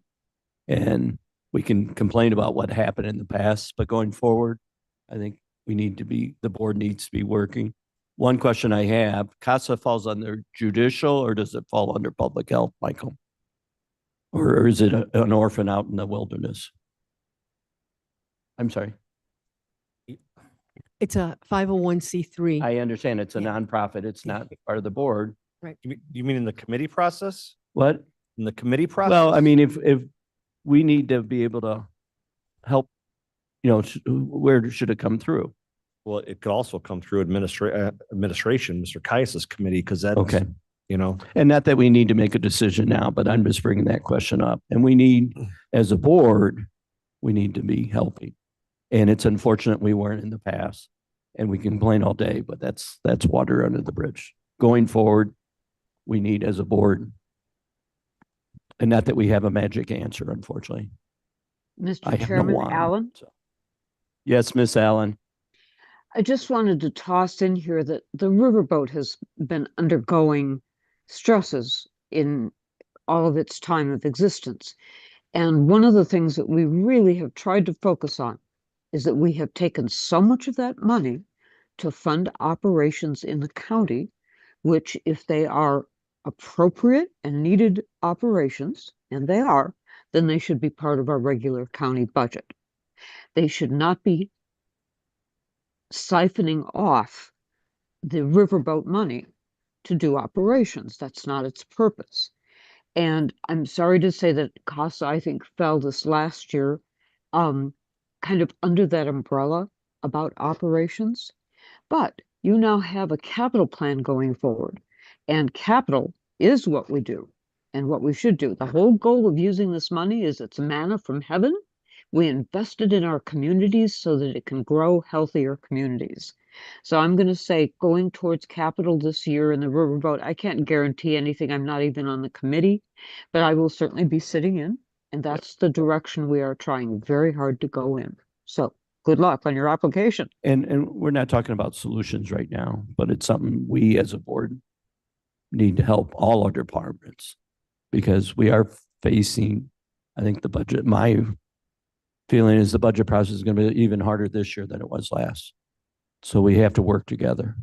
And we can complain about what happened in the past, but going forward, I think the board needs to be working. One question I have, CASA falls under judicial or does it fall under public health, Michael? Or is it an orphan out in the wilderness? I'm sorry. It's a 501c3. I understand it's a nonprofit. It's not part of the board. Right. You mean in the committee process? What? In the committee process? Well, I mean, if we need to be able to help, where should it come through? Well, it could also come through administration, Mr. Caius's committee, because that's, Okay. And not that we need to make a decision now, but I'm just bringing that question up. And we need, as a board, we need to be helping. And it's unfortunate we weren't in the past, and we can complain all day, but that's water under the bridge. Going forward, we need as a board, and not that we have a magic answer, unfortunately. I Mr. have no Chairman, wand, Allen, so. Yes, Miss Allen. I just wanted to toss in here that the riverboat has been undergoing stresses in all of its time of existence. And one of the things that we really have tried to focus on is that we have taken so much of that money to fund operations in the county, which, if they are appropriate and needed operations, and they are, then they should be part of our regular county budget. They should not be siphoning off the riverboat money to do operations. That's not its purpose. And I'm sorry to say that CASA, I think, fell this last year kind of under that umbrella about operations. But you now have a capital plan going forward, and capital is what we do and what we should do. The whole goal of using this money is it's manna from heaven. We invest it in our communities so that it can grow healthier communities. So I'm going to say going towards capital this year in the riverboat, I can't guarantee anything. I'm not even on the committee, but I will certainly be sitting in, and that's the direction we are trying very hard to go in. So good luck on your application. And we're not talking about solutions right now, but it's something we as a board need to help all our departments, because we are facing, I think, the budget. My feeling is the budget process is going to be even harder this year than it was last. So we have to work together.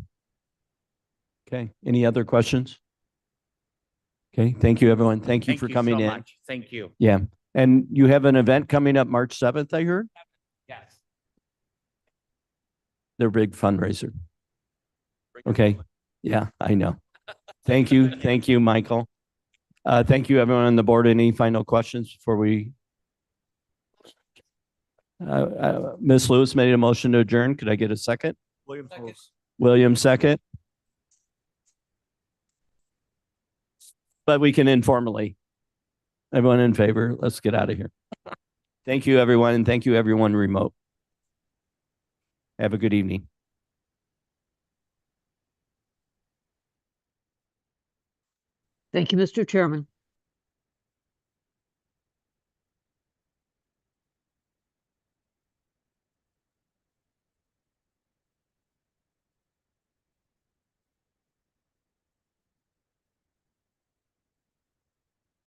Okay, any other questions? Okay, thank you, everyone. Thank you for coming so in. much. Thank you. Yeah, and you have an event coming up March 7th, I heard? Yes. Their big fundraiser. Okay, yeah, I know. Thank you, thank you, Michael. Thank you, everyone on the board. Any final questions before we? Ms. Lewis made a motion to adjourn. Could I get a second? William, second. But we can informally. Everyone in favor? Let's get out of here. Thank you, everyone, and thank you, everyone remote. Have a good evening. Thank you, Mr. Chairman.